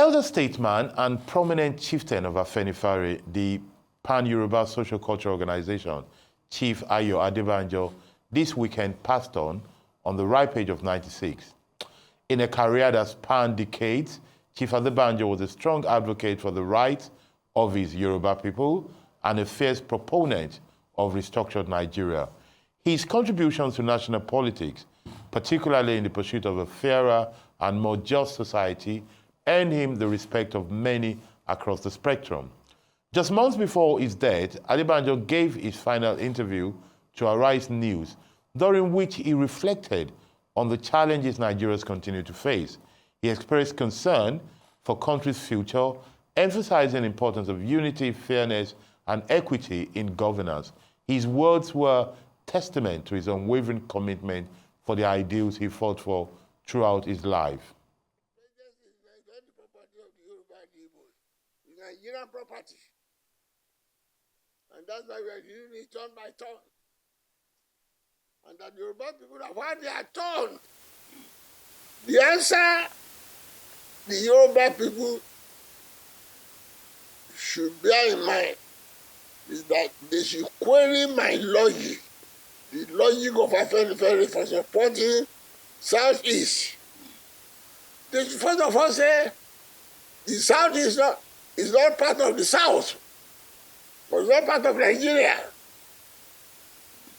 elder statesman and prominent chieftain of Afenifere, the Pan-Yoruba Social Culture Organization, Chief Ayo Adebanjo, this weekend passed on the ripe age of 96. In a career that spanned decades, Chief Adebanjo was a strong advocate for the rights of his Yoruba people and a fierce proponent of restructured Nigeria. His contributions to national politics, particularly in the pursuit of a fairer and more just society, earned him the respect of many across the spectrum. Just months before his death, Adebanjo gave his final interview to Arise News, during which he reflected on the challenges Nigerians continue to face. He expressed concern for country's future, emphasizing the importance of unity, fairness, and equity in governance. His words were testament to his unwavering commitment for the ideals he fought for throughout his life. Nigerian property. And that's why we are doing it turn by turn. And that Yoruba people have had their turn. The answer the Yoruba people should bear in mind is that they should query my logic, the logic of Afenifere for supporting Southeast. They should first of all say the South is not part of the South, but it's not part of Nigeria.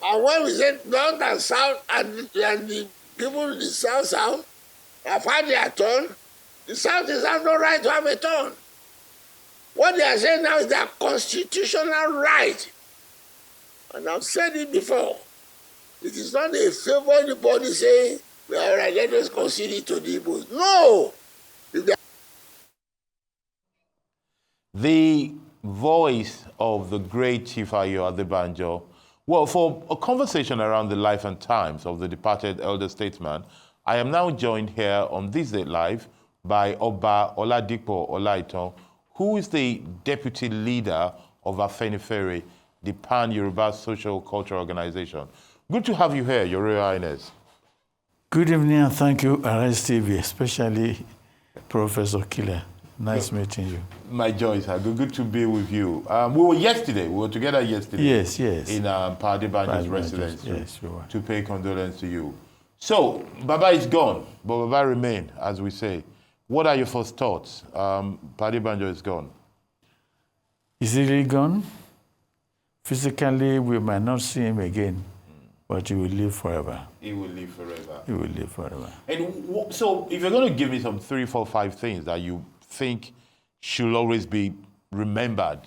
And when we say North and South, and the people in the South have had their turn, the Southeast have no right to have a turn. What they are saying now is their constitutional right. And I've said it before. It is not a favor anybody saying, well, all right, let us concede it to the Igbos. No! The voice of the great Chief Ayo Adebanjo. Well, for a conversation around the life and times of the departed elder statesman, I am now joined here on This Day Live by Oba Oladipo Olaitan, who is the deputy leader of Afenifere, the Pan-Yoruba Social Culture Organization. Good to have you here, Your Royal Highness. Good evening and thank you, Arise TV, especially Professor Killer. Nice meeting you. My joy, sir. Good to be with you. We were together yesterday. Yes. In Adebanjo's residence. Yes, we were. To pay condolence to you. So, Baba is gone, but Baba remain, as we say. What are your first thoughts? Adebanjo is gone. Is he really gone? Physically, we might not see him again, but he will live forever. He will live forever. He will live forever. And so, if you're going to give me some 3, 4, 5 things that you think should always be remembered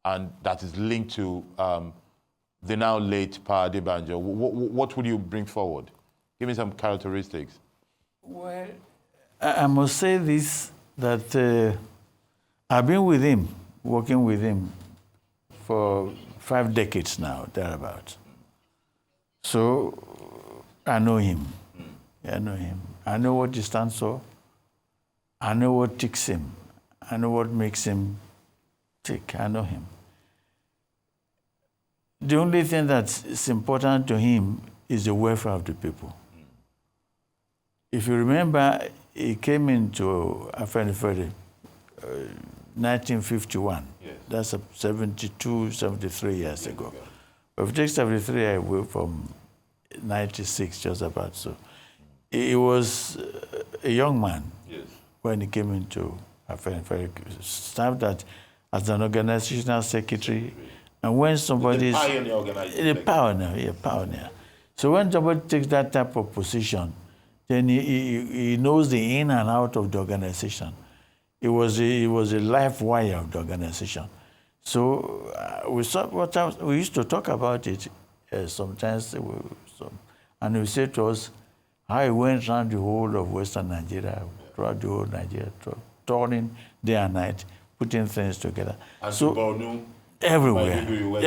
and that is linked to the now late Pa Adebanjo, what would you bring forward? Give me some characteristics. Well, I must say this, that I've been with him, working with him for 5 decades now, thereabouts. So I know him. I know him. I know what he stands for. I know what ticks him. I know what makes him tick. I know him. The only thing that's important to him is the welfare of the people. If you remember, he came into Afenifere 1951. Yes. That's 72, 73 years ago. If you take 73 away from 96, just about so, he was a young man. Yes. When he came into Afenifere, served as an organizational secretary. And when somebody is pioneer organization, a pioneer. So when somebody takes that type of position, then he knows the in and out of the organization. It was a life wire of the organization. So we used to talk about it sometimes, and he said to us how he went around the whole of Western Nigeria, throughout the whole Nigeria, touring day and night, putting things together. And so Borno, everywhere.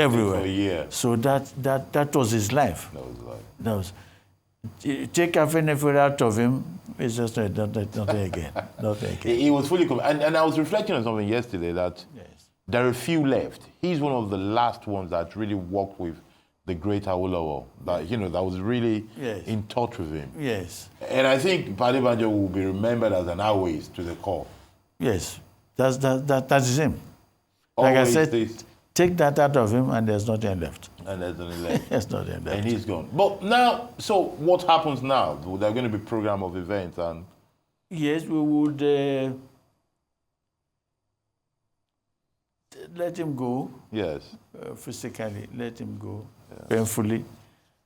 For a year. So that was his life. That was take Afenifere out of him, it's just nothing again. Nothing again. He was fully committed. And I was reflecting on something yesterday that there are few left. He's one of the last ones that really worked with the great Awolowo, that was really in touch with him. Yes. And I think Adebanjo will be remembered as an always to the core. Yes, that's him. Like Always I said, this. take that out of him, and there's nothing left. And there's only left. There's nothing left. And he's gone. But now, so what happens now? There are going to be program of events and... Yes, we would let him go. Yes. Physically, let him go painfully.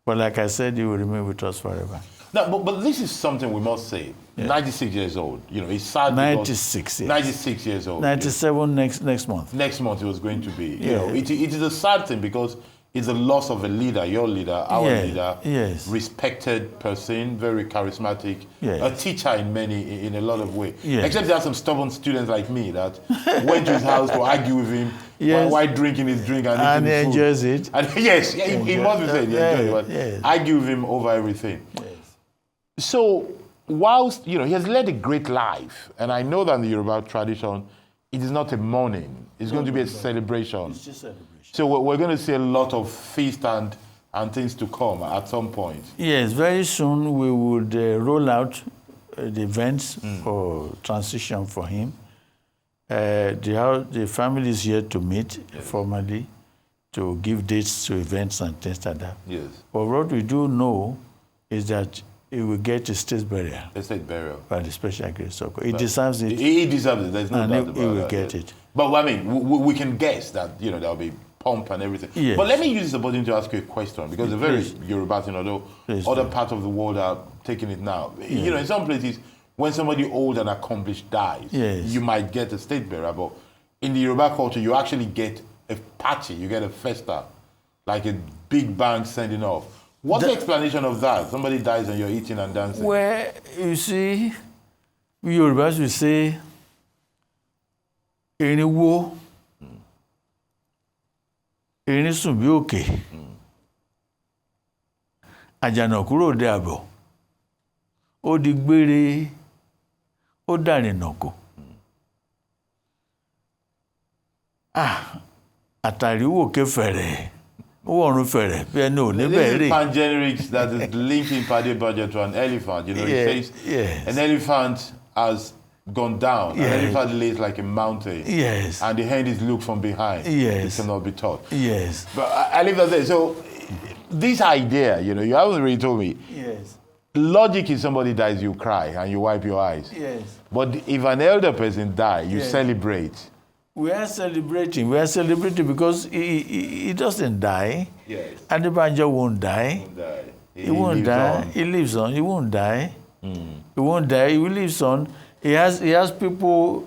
But like I said, he will remain with us forever. Now, but this is something we must say. 96 years old. You know, he's sad. 96 years. 96 years old. 97 next month. Next month it was going to be. You know, it is a sad thing because it's a loss of a leader, your leader, our leader. Yes. Respected person, very charismatic. Yes. A teacher in a lot of ways. Yes. Except there are some stubborn students like me that went to his house to argue with him while drinking his drink and he eating food. enjoys it. And yes, he must be saying he enjoys it. Yes. Argue with him over everything. Yes. So, whilst, you know, he has led a great life, and I know that in the Yoruba tradition, it is not a mourning. It's going to be a celebration. It's just a celebration. So we're going to see a lot of feast and things to come at some point. Yes, very soon we would roll out the events for transition for him. The family is here to meet formally, to give dates to events and things like that. Yes. But what we do know is that he will get a state burial. A state burial. By the special grace of God. He deserves it. He deserves it. There's no And doubt about he will that. get it. But I mean, we can guess that, you know, there'll be pomp and everything. Yes. But let me use this opportunity to ask you a question, because it's a very Yoruba thing, although other parts of the world are taking it now. You know, in some places, when somebody old and accomplished dies, you might get a state burial, but in the Yoruba culture, you actually get a party, you get a festa, like a big bang sending off. What's the explanation of that? Somebody dies and you're eating and dancing. Well, you see, we Yorubas will say, "Eni wo, eni sùn bí òkè, àjànàkú ròde àbọ̀, ó di gbére, ó dàrìnàkò." Àtàríwò ké fẹ̀rẹ̀. This is pangenerics that is linking Adebanjo to an elephant. You know, it says an elephant has gone down. An elephant lays like a mountain. Yes. And the hand is looked from behind. Yes. It cannot be taught. Yes. But I leave that there. So this idea, you know, you haven't really told me. Yes. Logic is somebody dies, you cry and you wipe your eyes. Yes. But if an elder person dies, you celebrate. We are celebrating. We are celebrating because he doesn't die. Yes. Adebanjo won't die. He won't die. He lives on. He won't die. He won't die. He will live on. He has people,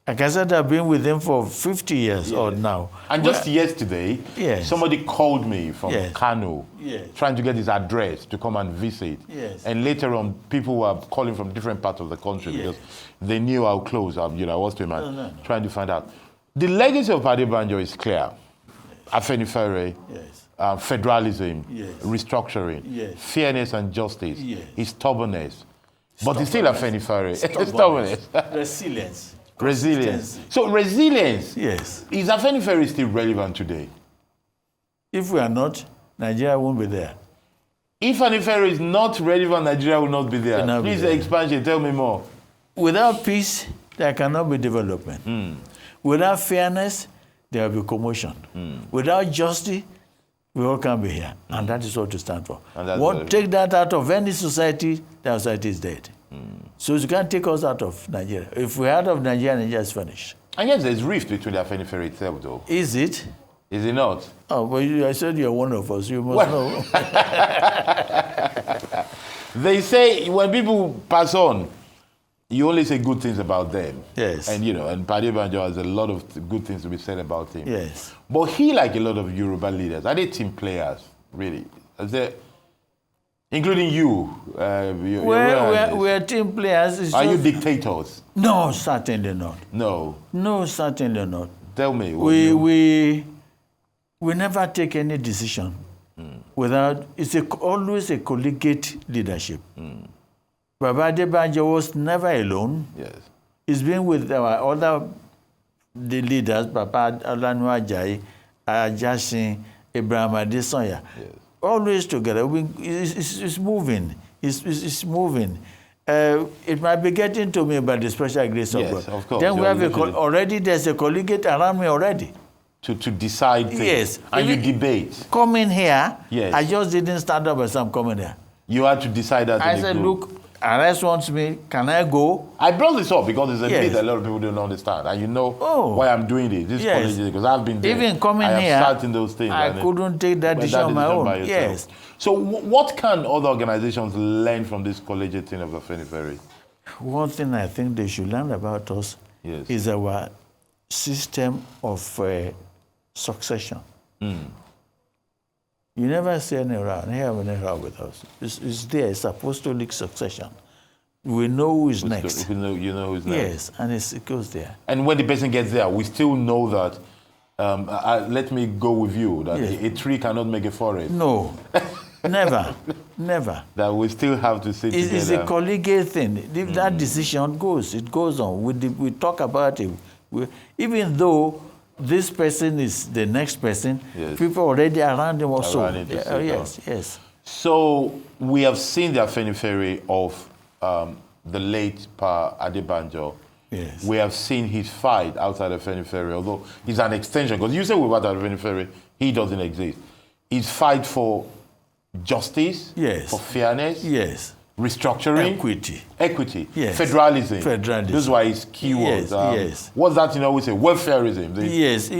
like I said, have been with him for 50 years or now. And just yesterday, somebody called me from Kano, trying to get his address to come and visit. Yes. And later on, people were calling from different parts of the country because they knew how close I was to him, trying to find out. The legacy of Adebanjo is clear. Afenifere, federalism, restructuring, fairness and justice, his stubbornness. But he's still Afenifere. Stubbornness. Resilience. Resilience. So resilience. Yes. Is Afenifere still relevant today? If we are not, Nigeria won't be there. If Afenifere is not relevant, Nigeria will not be there. Please, expansion, tell me more. Without peace, there cannot be development. Without fairness, there will be commotion. Without justice, we all can't be here. And that is what to stand for. Take that out of any society, the society is dead. So you can't take us out of Nigeria. If we're out of Nigeria, Nigeria is finished. And yes, there's rift between the Afenifere itself, though. Is it? Is it not? Oh, but I said you're one of us. You must know. They say when people pass on, you only say good things about them. Yes. And, you know, and Adebanjo has a lot of good things to be said about him. Yes. But he, like a lot of Yoruba leaders, are they team players, really? Including you. We're team players. Are you dictators? No, certainly not. No. No, certainly not. Tell me. We never take any decision without, always a collegiate leadership. Baba Adebanjo was never alone. Yes. He's been with our the leaders, Papa Olanu Ajayi, Ajasin, Abraham Adesanya. Yes. Always together. It's moving. It's moving. it might be getting to me by the special grace of God. Yes, of course. Then we have You're there's a collegiate around me already. to decide things. Yes. And you Even debate. Coming here, Yes. I just didn't stand up as I'm coming here. You had to decide that I in a said, group. look, arrest wants me, can I go? I brought this up because it's a Yes. bit that a lot of people don't understand. And you know Oh. why I'm doing this. This Yes. college, because I've been there. Even coming I have here, sat in those things. I and couldn't take that but decision on my decision own. by yourself. Yes. So what can other organizations learn from this collegiate thing of Afenifere? One thing I think they should learn about us Yes. is our system of succession. You never see any row with us. It's there. It's apostolic succession. We know who is next. You know who's next. Yes, and it goes there. And when the person gets there, we still know that, let me go with you, that Yes. a tree cannot make a forest. No, never, never. That we still have to sit together. It's a collegiate thing. If that decision goes, it goes on. We talk about it. Even though this person is the next person, Yes. people already around him also. Around him to sit Yes, down. yes. So we have seen the Afenifere of the late Pa Adebanjo. Yes. We have seen his fight outside Afenifere, although he's an extension. Because you say we're about Afenifere, he doesn't exist. His fight for justice, Yes. for fairness, Yes. restructuring, Equity. Yes. federalism. Federalism. Those were his keywords. Yes, yes. What's that we say? Welfareism. Yes.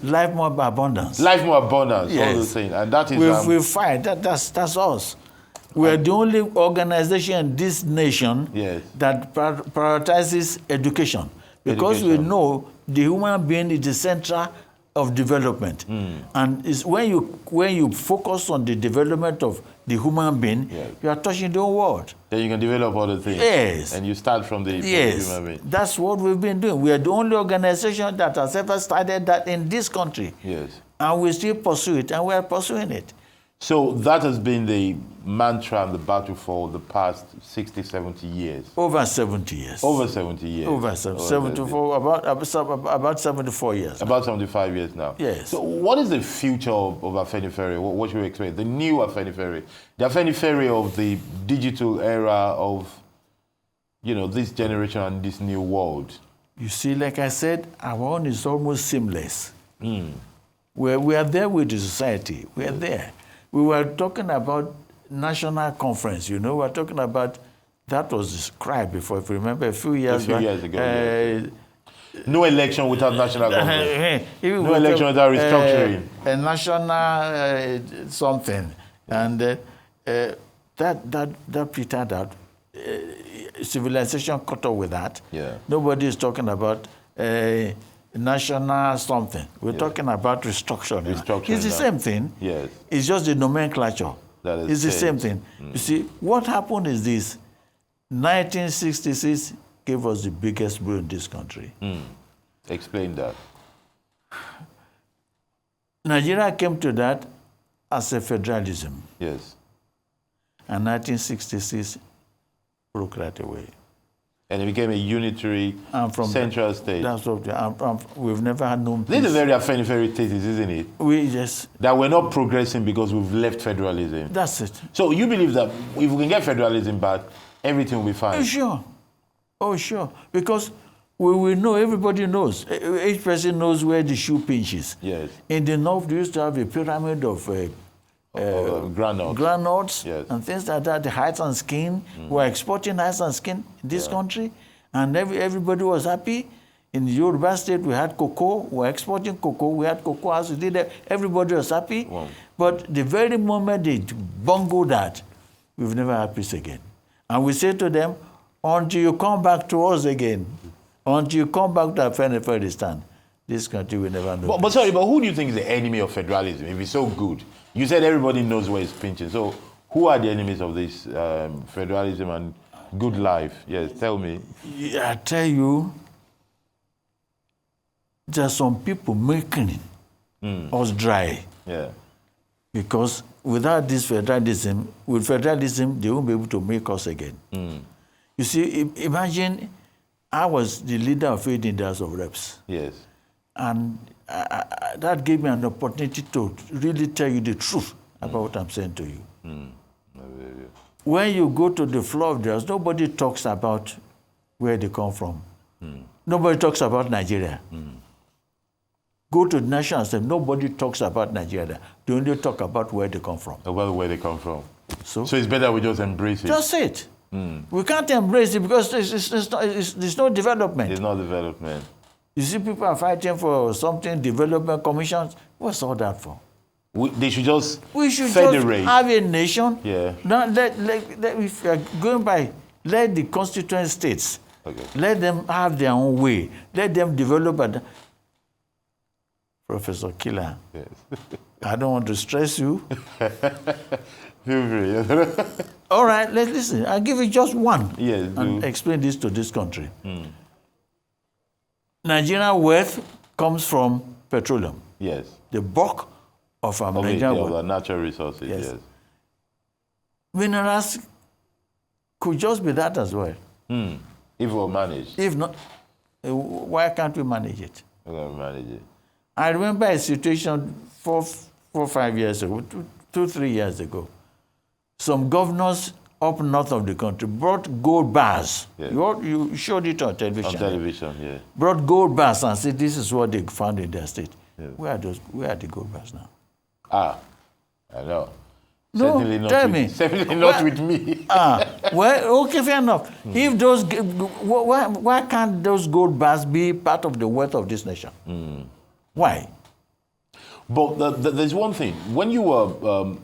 Life more abundance. Life more abundance, all Yes. those things. And that is... We fight. That's us. We are the only organization in this nation Yes. that prioritizes education. Because we know the human being is the center of development. And it's when you focus on the development of the human being, Yes. you are touching the whole world. Then you can develop other things. Yes. And you start from the Yes, human being. that's what we've been doing. We are the only organization that has ever started that in this country. Yes. And we still pursue it, and we are pursuing it. So that has been the mantra and the battle for the past 60, 70 years. Over 70 years. Over 70 years. Over 74, about 74 years. About 75 years now. Yes. So what is the future of Afenifere? What should we expect? The new Afenifere. The Afenifere of the digital era of, this generation and this new world. You see, like I said, our own is almost seamless. We are there with the society. We are there. We were talking about national conference, we were talking about, that was described before, if you remember, a few years ago. Yes. No election without national conference. No election without restructuring. A national something. And that petered out. Civilization caught up with that. Yeah. Nobody is talking about national something. We're talking about restructuring. It's the same thing. Yes. It's just the nomenclature. It's the same thing. You see, what happened is this. 1966 gave us the biggest blow in this country. Explain that. Nigeria came to that as a federalism. Yes. And 1966 broke that away. And it became a unitary central state. That's what we've never had no peace. This is a very Afenifere thesis, isn't it? We just... That we're not progressing because we've left federalism. That's it. So you believe that if we can get federalism back, everything will be fine? Oh, sure. Oh, sure. Because we know, everybody knows. Each person knows where the shoe pinches. Yes. In the north, we used to have a pyramid of granules Yes. and things like that, the hides and skin. We're exporting hides and skin in this country, and everybody was happy. In the Yoruba state, we had cocoa. We're exporting cocoa. We had cocoa as we did it. Everybody was happy. Wow. But the very moment they bungled that, we've never had peace again. And we say to them, until you come back to us again, until you come back to Afghanistan, this country will never know. But who do you think is the enemy of federalism if it's so good? You said everybody knows where it's pinching. So who are the enemies of this federalism and good life? Yes, tell me. I tell you, there are some people making us dry. Yeah. Because without this federalism, they won't be able to make us again. You see, imagine I was the leader of 8 in the House of Reps. Yes. And that gave me an opportunity to really tell you the truth about what I'm saying to you. when you go to the floor of theirs, nobody talks about where they come from. Nobody talks about Nigeria. Go to the National Assembly, nobody talks about Nigeria. They only talk about where they come from. About where they come from. So it's better we just embrace it. Just it. We can't embrace it because there's no development. There's no development. You see people are fighting for something, development commissions. What's all that for? They should just We should federate. just have a nation. Yeah. Now, if we are going by, let the constituent states, let them have their own way. Let them develop. Professor Killer, Yes. I don't want to stress you. Feel free. All right, let's listen. I'll give you just one Yes, and do. explain this to this country. Nigerian wealth comes from petroleum. Yes. The bulk of our Okay, Nigerian yeah, wealth. the natural resources, Yes. yes. Minerals could just be that as well. If we'll manage. If not, why can't we manage it? We're going to manage it. I remember a situation 5 years ago, 3 years ago. Some governors up north of the country brought gold bars. Yes. You showed it on television. On television, yeah. Brought gold bars and said this is what they found in their state. Yes. Where are the gold bars now? I know. No, Certainly not tell with, me. Certainly not with me. Well, okay, fair enough. If those, why can't those gold bars be part of the wealth of this nation? Why? But there's one thing. When you were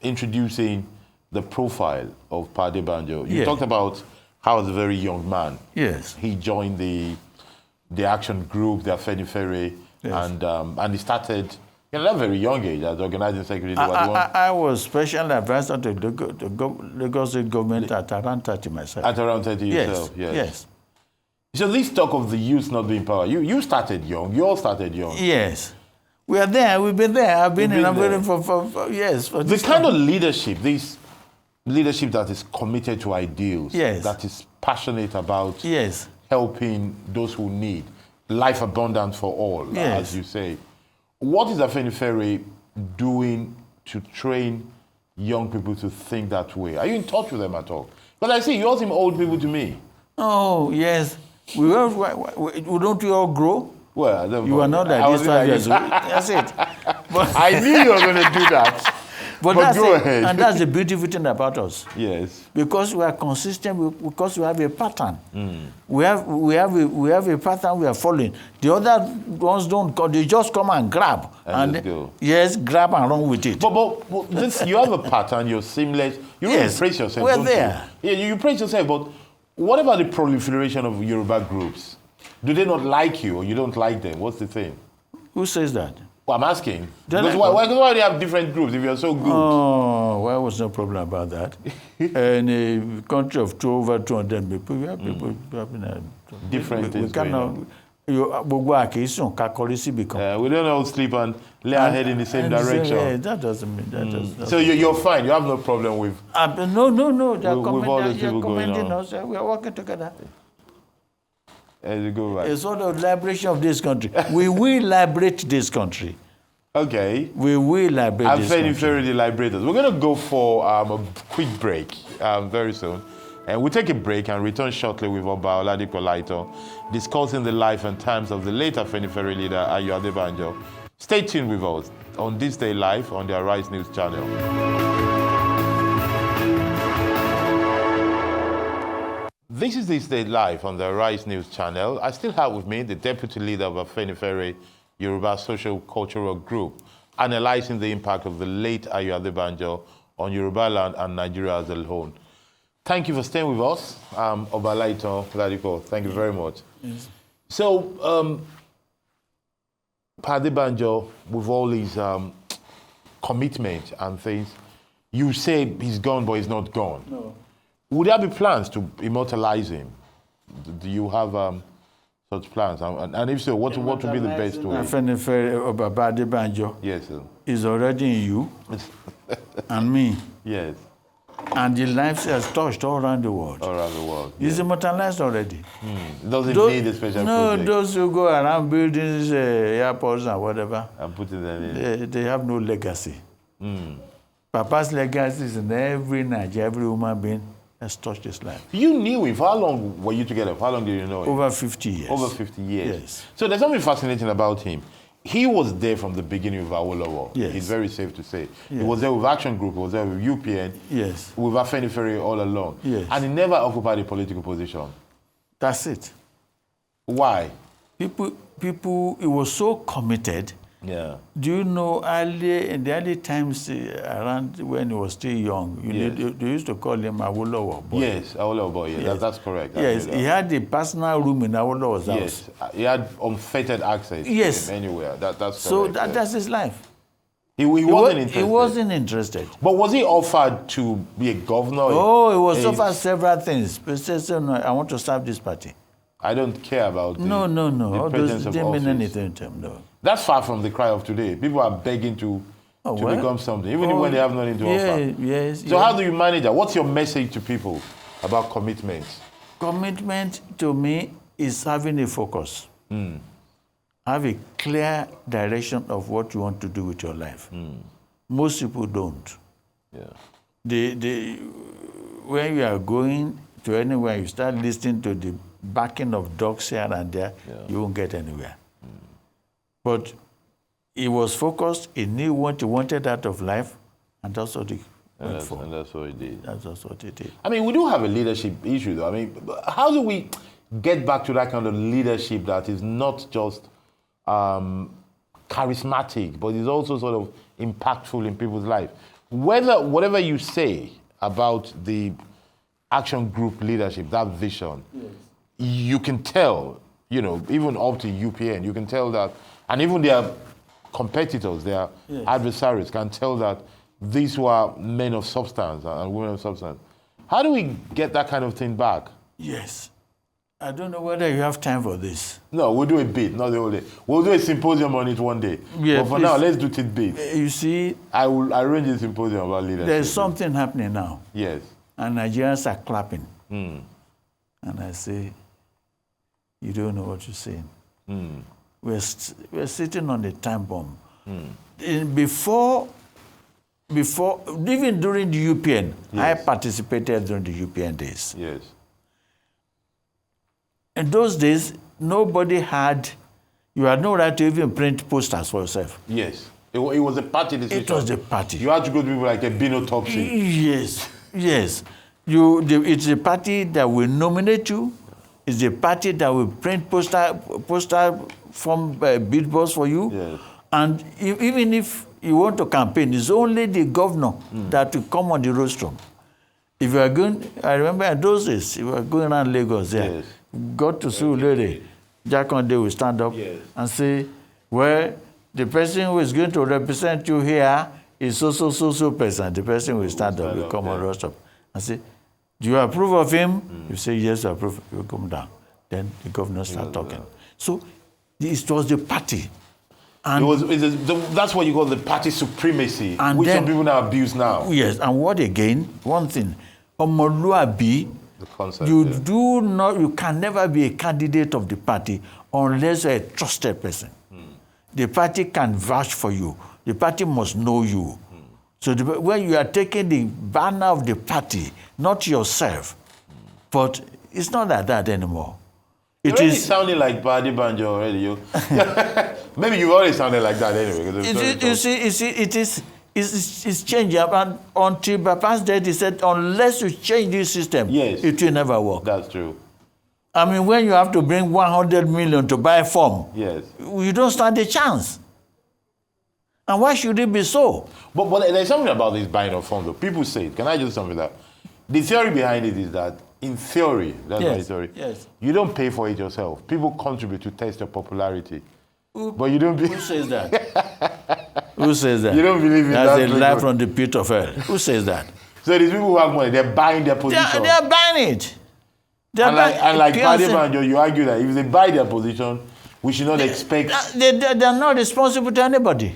introducing the profile of Adebanjo, you talked about how as a very young man, Yes. he joined the action group, the Afenifere, Yes. and he started at a very young age as organizing secretary. I was special advisor to the Lagos State government at around 30 myself. At around 30 yourself, Yes. So this talk of the youth not being power, you started young. You all started young. Yes. We are there. We've been there. I've been You've in been there. Nigeria for years. For The this kind of leadership, this leadership that is committed to ideals, Yes. that is passionate about Yes. helping those who need, life abundant for all, Yes. as you say. What is Afenifere doing to train young people to think that way? Are you in touch with them at all? But I see you all seem old people to me. Oh, yes. Don't we all grow? Well, I don't You know. are not I like was this 5 years like- ago. That's it. But, I knew you were going to do that. but But that's go it. ahead. And that's the beautiful thing about us. Yes. Because we are consistent, because we have a pattern. We have a pattern we are following. The other ones don't come, they just come and grab. And just go. Yes, grab and run with it. But this, you have a pattern, you're seamless. You really Yes, praise yourself, we're don't there. you? Yeah, you praise yourself, but what about the proliferation of Yoruba groups? Do they not like you or you don't like them? What's the thing? Who says that? Well, I'm asking. They're Because like- why do you have different groups if you're so good? Oh, well, was no problem about that. In a country of over 200 people, we have people having Different things going on. gbogbo àkíyèsí ká kọrí síbi kan. We don't all sleep and lay our head in the same direction. Yeah, that doesn't mean that. Doesn't, So you're fine. You have no problem with... no. They are With all those you're people going commending on. us. We are working together. As you go back. A sort of liberation of this country. We will liberate this country. Okay. We will liberate this country. Afenifere the Liberators. We're going to go for a quick break very soon. And we'll take a break and return shortly with Oladipo Olaitan, discussing the life and times of the late Afenifere leader, Adebanjo. Stay tuned with us on This Day Live on the Arise News channel. This is This Day Live on the Arise News channel. I still have with me the deputy leader of Afenifere Yoruba Social Cultural Group, analyzing the impact of the late Adebanjo on Yoruba land and Nigeria as a whole. Thank you for staying with us, Olaitan, Oladipo. Thank you very much. Yes. So, Adebanjo, with all his commitment and things, you say he's gone, but he's not gone. No. Would there be plans to immortalize him? Do you have such plans? And if so, what would be the best way? Afenifere Baba Adebanjo Yes, sir. is already in you and me. Yes, And the lives has touched all around the world. all around the world. He's immortalized already. Doesn't need a special no, project. those who go around buildings, airports and whatever, I'm putting them in. they have no legacy. Papa's legacy is in every Nigerian, every human being has touched his life. You knew him. For how long were you together? For how long did you know him? Over 50 years. Over 50 years. Yes. So there's something fascinating about him. He was there from the beginning with Awolowo. Yes. It's very safe to say. Yes. He was there with Action Group, he was there with UPN, Yes. with Afenifere all along. Yes. And he never occupied a political position. That's it. Why? People, he was so committed. Yeah. Do you know in the early times around when he was still young, they used to call him Awolowo boy. Yes, Awolowo boy. Yeah, Yes. that's correct. Yes, he had a personal room in Awolowo's house. Yes, he had unfettered access Yes. to him anywhere. That's So correct. that's his life. He wasn't interested. He wasn't interested. But was he offered to be a governor? Oh, he was offered several things. But he said, no, I want to serve this party. I don't care about the, No. the All presence those of didn't mean office. anything to him, no. That's far from the cry of today. People are begging to become something, even when they have nothing to offer. Yes. So how do you manage that? What's your message to people about commitment? Commitment to me is having a focus. Have a clear direction of what you want to do with your life. Most people don't. Yeah. When you are going to anywhere, you start listening to the backing of dogs here and there, you won't get anywhere. But he was focused, he knew what he wanted out of life, and that's what he went for. And that's what he did. That's what he did. I mean, we do have a leadership issue, though. I mean, how do we get back to that kind of leadership that is not just charismatic, but is also sort of impactful in people's life? Whatever you say about the Action Group leadership, that vision, you can tell, even up to UPN, you can tell that, and even their competitors, their adversaries can tell that these were men of substance and women of substance. How do we get that kind of thing back? Yes. I don't know whether you have time for this. No, we'll do a bit, not the whole day. We'll do a symposium on it one day. Yeah, but for now, let's do tidbits. You see, I will arrange a symposium about leadership. there's something happening now. Yes. And Nigerians are clapping. And I say, you don't know what you're saying. We're sitting on a time bomb. Before, even during the UPN, I participated during the UPN days. Yes. In those days, you had no right to even print posters for yourself. Yes. It was a party decision. It was the party. You had to go to people like a binotopsy. Yes. It's a party that will nominate you. It's a party that will print poster from billboards for you. Yes. And even if you want to campaign, it's only the governor that will come on the rostrum. If you are going, I remember in those days, you were going around Lagos there. Yes. Got to Surulere, Jack Conde will stand up and say, well, the person who is going to represent you here is so person. The person will stand up, will come on rostrum and say, do you approve of him? You say, yes, I approve. You come down. Then the governor start talking. So it was the party. And that's what you call the party supremacy, and which then, some people now abuse now. Yes, and what again? One thing, Omoluabi, The concept, you can never be a candidate of the party unless you're a trusted person. The party can vouch for you. The party must know you. So when you are taking the banner of the party, not yourself, but it's not like that anymore. You're already sounding like Adebanjo already. Maybe you already sounded like that anyway. You see, it's changing. And until Papa's death, he said, unless you change this system, it will never work. That's true. I mean, when you have to bring 100 million to buy a form, you don't stand a chance. And why should it be so? But there's something about this buying of forms, though. People say it. Can I just something that? The theory behind it is that, in theory, that's my theory, you don't pay for it yourself. People contribute to test your popularity. But you don't Who says that? Who says that? You don't believe in that? That's a lie from the pit of hell. Who says that? So these people who have money, they're buying their position. They're buying it. And like Adebanjo, you argue that if they buy their position, we should not expect... They're not responsible to anybody.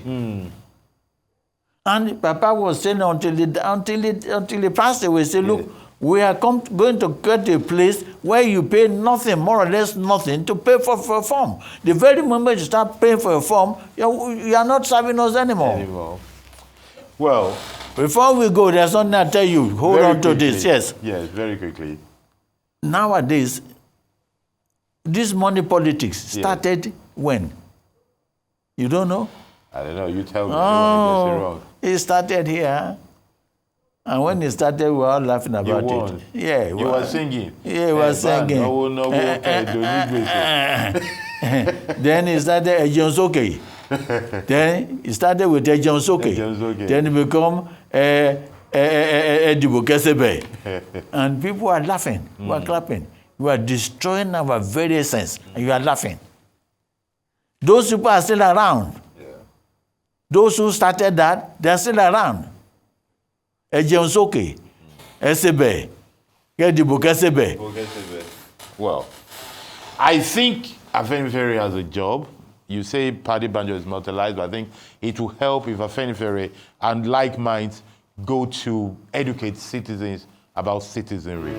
And Papa was saying until he passed away, say, look, we are going to get to a place where you pay nothing, more or less nothing, to pay for a form. The very moment you start paying for a form, you are not serving us anymore. Well, Before we go, there's something I tell you. Hold Very on to quickly. this. Yes. Yes, very quickly. Nowadays, this money politics started when? You don't know? I don't know. You tell me. I don't want to guess it wrong. It started here. And when it started, we were all laughing about won. it. Yeah, You were singing. Yeah, we were singing. No, Then it started Ejonsoke. Then it started with Ejonsoke. Then it become Edibo Kesebe. And people are laughing. We are clapping. We are destroying our very essence. And you are laughing. Those people are still around. Yeah. Those who started that, they are still around. Ejonsoke, Esebe, Edibo Kesebe. Well, I think Afenifere has a job. You say Adebanjo is mortalized, but I think it will help if Afenifere and like minds go to educate citizens about citizenry.